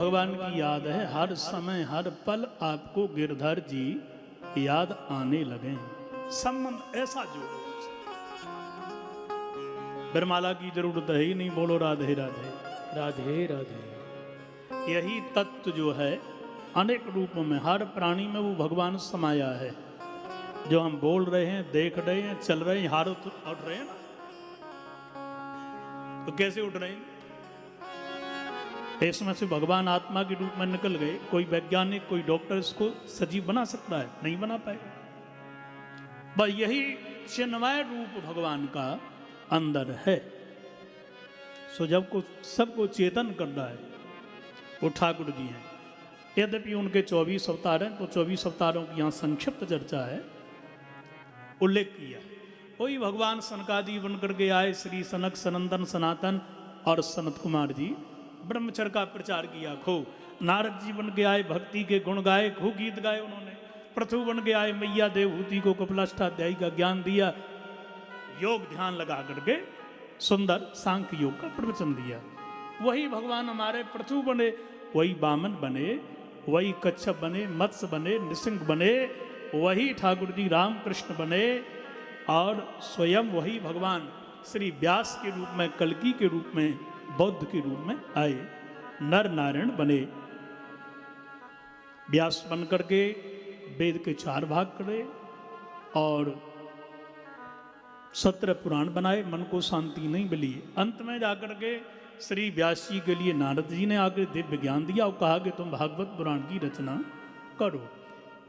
भगवान की याद है हर समय हर पल आपको गिरधर जी याद आने लगे। संबंध ऐसा जोड़ो, बरमाला की जरूरत है ही नहीं, बोलो राधे राधे राधे राधे। यही तत्व जो है अनेक रूपों में हर प्राणी में वो भगवान समाया है। जो हम बोल रहे हैं, देख रहे हैं, चल रहे हैं, हार उठ रहे हैं ना, तो कैसे उठ रहे हैं? इसमें से भगवान आत्मा के रूप में निकल गए। कोई वैज्ञानिक, कोई डॉक्टर इसको सजीव बना सकता है? नहीं बना पाएगा। बस यही चिन्मय रूप भगवान का अंदर है। सो जब को सबको चेतन कर रहा है वो ठाकुर जी हैं। यद्यपि उनके 24 अवतार हैं, तो 24 अवतारों की यहाँ संक्षिप्त चर्चा है, उल्लेख किया। वही भगवान सनकादि बन करके आए, श्री सनक सनंदन सनातन और सनत कुमार जी ब्रह्मचर्य का प्रचार किया खूब। नारद जी बन के आए, भक्ति के गुण गाए, खूब गीत गाए उन्होंने। पृथु बन के आए, मैया देवहूति को कपिलाष्टाध्यायी का ज्ञान दिया, योग ध्यान लगा करके सुंदर सांख्य योग का प्रवचन दिया। वही भगवान हमारे पृथु बने, वही वामन बने, वही कच्छप बने, मत्स्य बने, नृसिंह बने, वही ठाकुर जी रामकृष्ण बने, और स्वयं वही भगवान श्री व्यास के रूप में, कल्की के रूप में, बौद्ध के रूप में आए, नर नारायण बने। व्यास बन करके वेद के 4 भाग करे और 17 पुराण बनाए, मन को शांति नहीं मिली। अंत में जाकर के श्री व्यास जी के लिए नारद जी ने आकर दिव्य ज्ञान दिया और कहा कि तुम भागवत पुराण की रचना करो।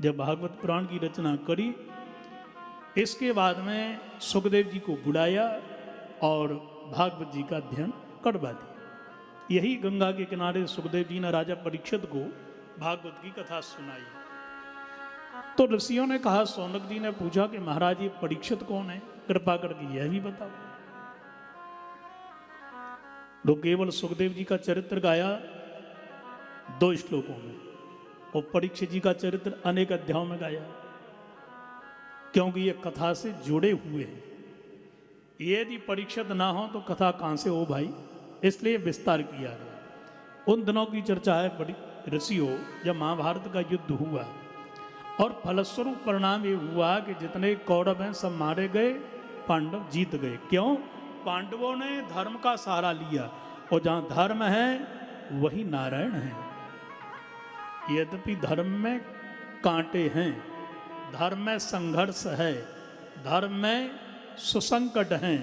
जब भागवत पुराण की रचना करी, इसके बाद में सुखदेव जी को बुलाया और भागवत जी का अध्ययन करवा दिया। यही गंगा के किनारे सुखदेव जी ने राजा परीक्षित को भागवत की कथा सुनाई। तो ऋषियों ने कहा, सौनक जी ने पूछा कि महाराज ये परीक्षित कौन है, कृपा करके यह भी बताओ। तो केवल सुखदेव जी का चरित्र गाया 2 श्लोकों में, और परीक्षित जी का चरित्र अनेक अध्यायों में गाया, क्योंकि ये कथा से जुड़े हुए हैं। यदि परीक्षित ना हो तो कथा कहां से हो भाई, इसलिए विस्तार किया गया। उन दिनों की चर्चा है बड़ी ऋषियों, जब महाभारत का युद्ध हुआ और फलस्वरूप परिणाम ये हुआ कि जितने कौरव हैं सब मारे गए, पांडव जीत गए। क्यों? पांडवों ने धर्म का सहारा लिया, और जहां धर्म है वही नारायण है। यद्यपि धर्म में कांटे हैं, धर्म में संघर्ष है, धर्म में सुसंकट हैं,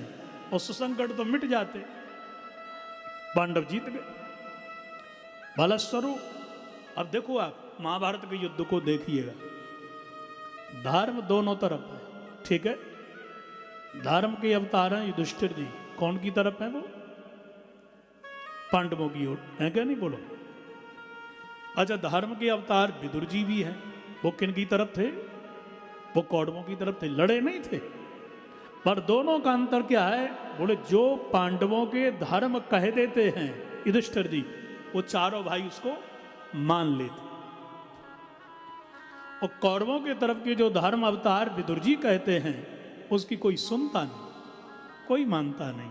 और सुसंकट तो मिट जाते। पांडव जीत गए फलस्वरूप। अब देखो आप महाभारत के युद्ध को देखिएगा, धर्म दोनों तरफ है, ठीक है। धर्म के अवतार हैं युधिष्ठिर जी, कौन की तरफ है वो? पांडवों की ओर है, क्या नहीं बोलो। अच्छा, धर्म के अवतार विदुर जी भी हैं, वो किन की तरफ थे? वो कौरवों की तरफ थे, लड़े नहीं थे। पर दोनों का अंतर क्या है? बोले जो पांडवों के धर्म कह देते हैं युधिष्ठिर जी, वो चारों भाई उसको मान लेते, और कौरवों के तरफ के जो धर्म अवतार विदुर जी कहते हैं उसकी कोई सुनता नहीं, कोई मानता नहीं।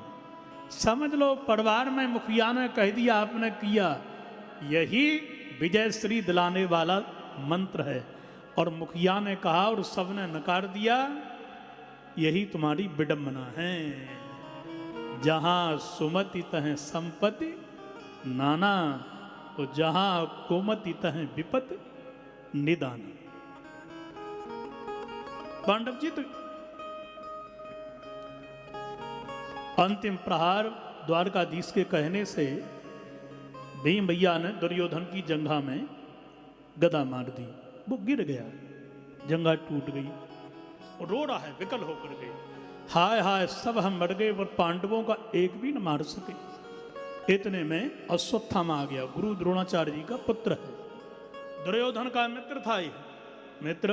समझ लो परिवार में मुखिया ने कह दिया, आपने किया, यही विजय श्री दिलाने वाला मंत्र है। और मुखिया ने कहा और सबने नकार दिया, यही तुम्हारी विडंबना है। जहां सुमति तह संपत्ति नाना, तो जहां कुमति तह विपत निदान। पांडव जी तो अंतिम प्रहार द्वारकाधीश के कहने से भीम भैया ने दुर्योधन की जंघा में गदा मार दी, वो गिर गया, जंघा टूट गई, रो रहा है, विकल होकर गए, हाय हाय सब हम मर गए, पर पांडवों का एक भी न मार सके। इतने में अश्वत्थामा आ गया, गुरु द्रोणाचार्य जी का पुत्र है, दुर्योधन का मित्र था ये। मित्र,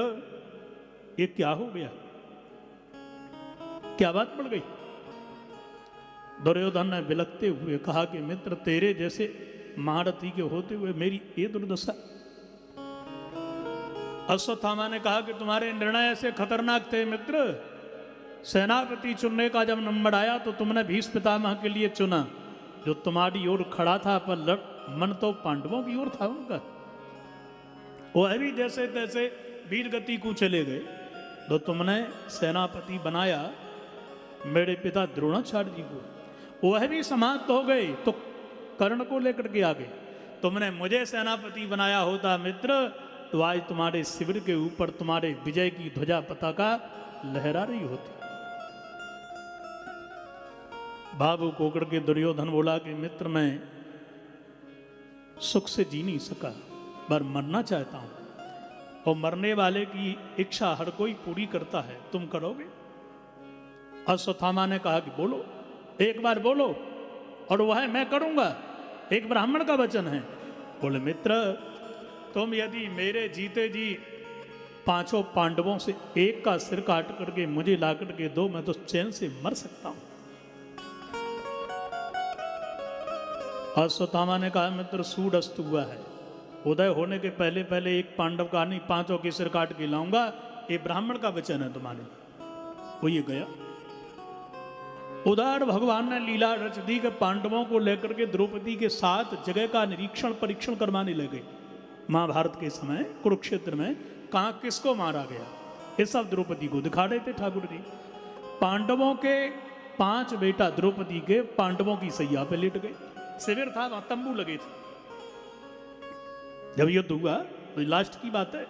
ये क्या हो गया, क्या बात पड़ गई? दुर्योधन ने बिलखते हुए कहा कि मित्र, तेरे जैसे महारथी के होते हुए मेरी ये दुर्दशा। अश्वत्थामा ने कहा कि तुम्हारे निर्णय ऐसे खतरनाक थे मित्र, सेनापति चुनने का जब नंबर आया तो तुमने भीष्म पितामह के लिए चुना, जो तुम्हारी ओर खड़ा था, पर मन तो पांडवों की ओर था उनका। वो अभी जैसे तैसे वीर गति को चले गए, तो तुमने सेनापति बनाया मेरे पिता द्रोणाचार्य जी को, वह भी समाप्त हो गए तो कर्ण को लेकर के आ गए। तुमने मुझे सेनापति बनाया होता मित्र, तो आज तुम्हारे शिविर के ऊपर तुम्हारे विजय की ध्वजा पताका लहरा रही होती। बाबू को करके दुर्योधन बोला कि मित्र मैं सुख से जी नहीं सका, पर मरना चाहता हूं, और मरने वाले की इच्छा हर कोई पूरी करता है, तुम करोगे? अश्वत्थामा ने कहा कि बोलो, एक बार बोलो, और वह मैं करूंगा, एक ब्राह्मण का वचन है। बोले मित्र तुम यदि मेरे जीते जी 5 पांडवों से एक का सिर काट करके मुझे ला करके दो, मैं तो चैन से मर सकता हूं। अश्वत्थामा ने कहा मित्र सूड अस्त हुआ है, उदय होने के पहले पहले एक पांडव का नहीं 5 के सिर काट के लाऊंगा, ये ब्राह्मण का वचन है तुम्हारे। वो ये गया। उधर भगवान ने लीला रच दी कि पांडवों को लेकर के द्रौपदी के 7 जगह का निरीक्षण परीक्षण करवाने लगे। महाभारत के समय कुरुक्षेत्र में कहाँ किसको मारा गया, ये सब द्रौपदी को दिखा रहे थे ठाकुर जी। पांडवों के 5 बेटा द्रौपदी के पांडवों की सैया पे लेट गए। शिविर था, वहां तंबू लगे थे। जब युद्ध हुआ तो लास्ट की बात है,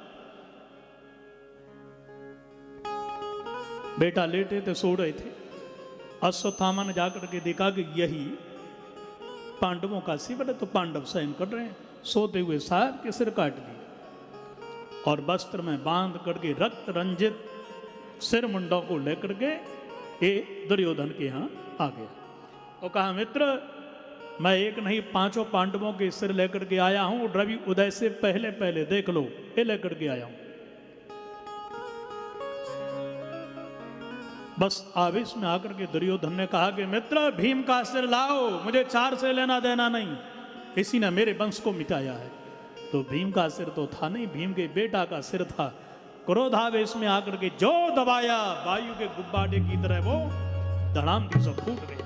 बेटा लेटे थे, सो रहे थे। अश्वत्थामा ने जाकर के देखा कि यही पांडवों का शिविर है, तो पांडव शयन कर रहे हैं। सोते हुए साहब के सिर काट दिए और वस्त्र में बांध करके रक्त रंजित सिर मुंडों को लेकर के ये दुर्योधन के यहाँ आ गया और कहा मित्र मैं एक नहीं 5 पांडवों के सिर लेकर के आया हूं, रवि उदय से पहले पहले देख लो, ये लेकर के आया हूं। बस आवेश में आकर के दुर्योधन ने कहा कि मित्र भीम का सिर लाओ, मुझे 4 से लेना देना नहीं, इसी ने मेरे वंश को मिटाया है। तो भीम का सिर तो था नहीं, भीम के बेटा का सिर था। क्रोधावेश में आकर के जो दबाया, वायु के गुब्बारे की तरह वो धड़ाम से फूट गया।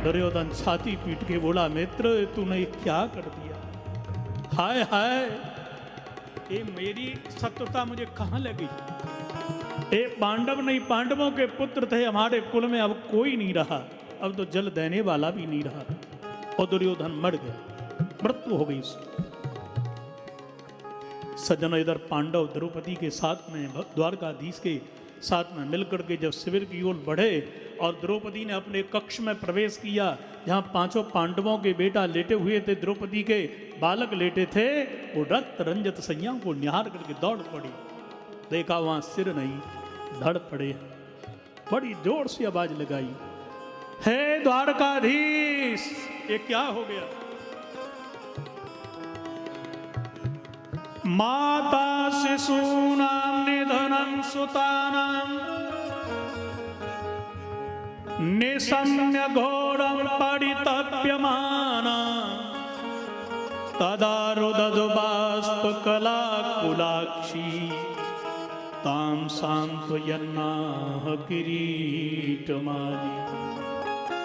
दुर्योधन छाती पीट के बोला मित्र तूने क्या कर दिया, हाय हाय ये मेरी शत्रुता मुझे कहां लगी। ए पांडव नहीं, पांडवों के पुत्र थे हमारे कुल में, अब कोई नहीं रहा, अब तो जल देने वाला भी नहीं रहा। और दुर्योधन मर गया, मृत्यु हो गई उसकी। सज्जन इधर पांडव द्रौपदी के साथ में द्वारकाधीश के साथ में मिलकर के जब शिविर की ओर बढ़े और द्रौपदी ने अपने कक्ष में प्रवेश किया जहां 5 पांडवों के बेटा लेटे हुए थे, द्रौपदी के बालक लेटे थे, वो रक्त रंजित सैया को निहार करके दौड़ पड़ी। देखा वहां सिर नहीं, धड़ पड़े। बड़ी जोर से आवाज लगाई, हे द्वारकाधीश ये क्या हो गया। माता शिशूनां निधनं सुतानां निशम्य घोरं परितप्यमाना तदा रुदधुबाष्पकलाकुलाक्षी तां सांत्वयन्नाह किरीटमाली।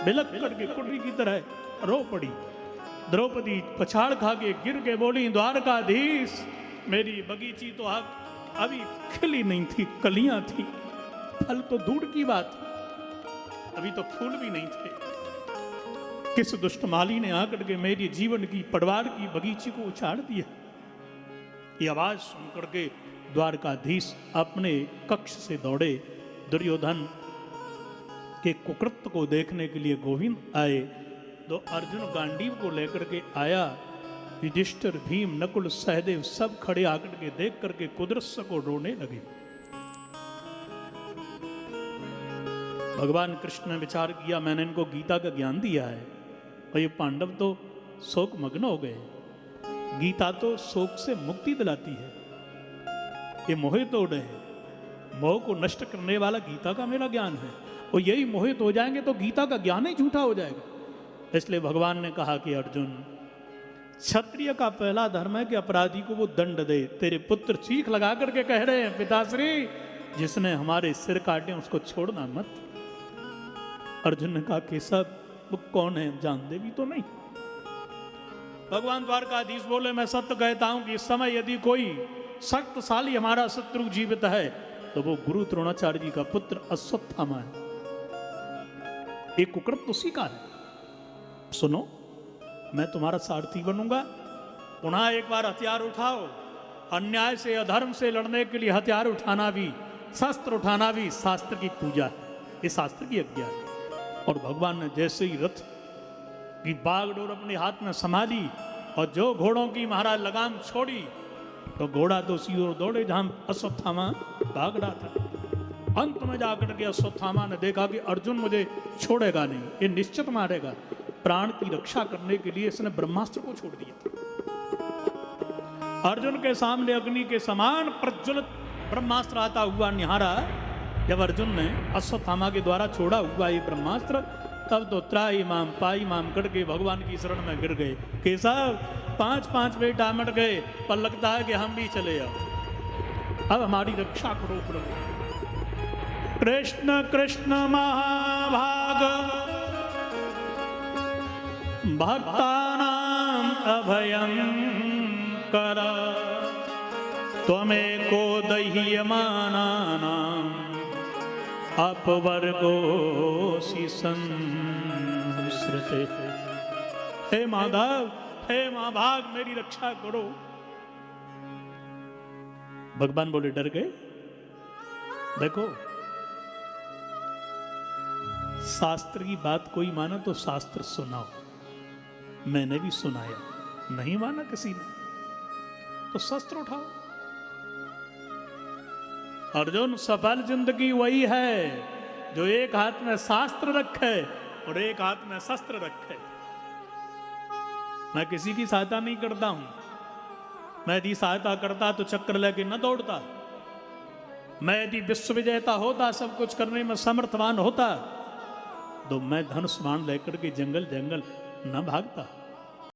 बिलक करके कुर्री की तरह रो पड़ी। द्रौपदी पछाड़ खा के गिर के बोली, द्वारकाधीश मेरी बगीची तो अभी खिली नहीं थी, कलियां थी, फल तो दूर की बात, अभी तो फूल भी नहीं थे। किस दुष्ट माली ने आकर के मेरी जीवन की पड़वार की बगीची को उछाड़ दिया। ये आवाज सुनकर के द्वारकाधीश अपने कक्ष से दौड़े। दुर्योधन के कुकृत्य को देखने के लिए गोविंद आए। तो अर्जुन गांडीव को लेकर के आया। युधिष्ठिर, भीम, नकुल, सहदेव सब खड़े आकर के देख करके कुदृश्य को रोने लगे। भगवान कृष्ण ने विचार किया मैंने इनको गीता का ज्ञान दिया है और ये पांडव तो शोक मग्न हो गए। गीता तो शोक से मुक्ति दिलाती है, ये मोहित हो रहे हैं। मोह को नष्ट करने वाला गीता का मेरा ज्ञान है, और यही मोहित हो जाएंगे तो गीता का ज्ञान ही झूठा हो जाएगा। इसलिए भगवान ने कहा कि अर्जुन क्षत्रिय का पहला धर्म है कि अपराधी को वो दंड दे। तेरे पुत्र चीख लगा करके कह रहे हैं पिताश्री जिसने हमारे सिर काटे उसको छोड़ना मत। अर्जुन ने कहा केशव वो कौन है, जानते भी तो नहीं। भगवान द्वारकाधीश बोले, मैं सत्य कहता हूं कि इस समय यदि कोई शक्तिशाली हमारा शत्रु जीवित है तो वो गुरु द्रोणाचार्य जी का पुत्र अश्वत्थामा है। एक कुकृत उसी का है। सुनो, मैं तुम्हारा सारथी बनूंगा। पुनः एक बार हथियार उठाओ। अन्याय से, अधर्म से लड़ने के लिए हथियार उठाना भी, शस्त्र उठाना भी शास्त्र की पूजा है, ये शास्त्र की आज्ञा है। और भगवान ने जैसे ही रथ की बागडोर अपने हाथ में संभाली और जो घोड़ों की महाराज लगाम छोड़ी तो घोड़ा तो उसी ओर दौड़े जहां अश्वत्थामा भाग रहा था। अंत में जाकर के अश्वत्थामा ने देखा कि अर्जुन मुझे छोड़ेगा नहीं, ये निश्चित मारेगा। प्राण की रक्षा करने के लिए इसने ब्रह्मास्त्र को छोड़ दिया। अर्जुन के सामने अग्नि के समान प्रज्वलित ब्रह्मास्त्र आता हुआ निहारा। जब अर्जुन ने अश्वत्थामा के द्वारा छोड़ा हुआ ये ब्रह्मास्त्र, तब तो त्राई माम पाई माम करके भगवान की शरण में गिर गए। केशव, 5-5 बेटा मट गए, पर लगता है कि हम भी चले आओ, अब हमारी रक्षा करो प्रभु। कृष्ण कृष्ण महाभाग भक्तानां अभयं कर, त्वमेको दह्यमानानां अपवर्गोऽसि संसृते। हे माधव, हे महाभाग, मेरी रक्षा करो। भगवान बोले, डर गए? देखो, शास्त्र की बात कोई माना तो शास्त्र सुनाओ। मैंने भी सुनाया, नहीं माना किसी ने तो शस्त्र उठाओ। अर्जुन, सफल जिंदगी वही है जो एक हाथ में शास्त्र रखे और एक हाथ में शस्त्र रखे। मैं किसी की सहायता नहीं करता हूं। मैं यदि सहायता करता तो चक्र लेके न दौड़ता। मैं यदि विश्व विजेता होता, सब कुछ करने में समर्थवान होता, तो मैं धनुष बाण लेकर के जंगल जंगल न भागता।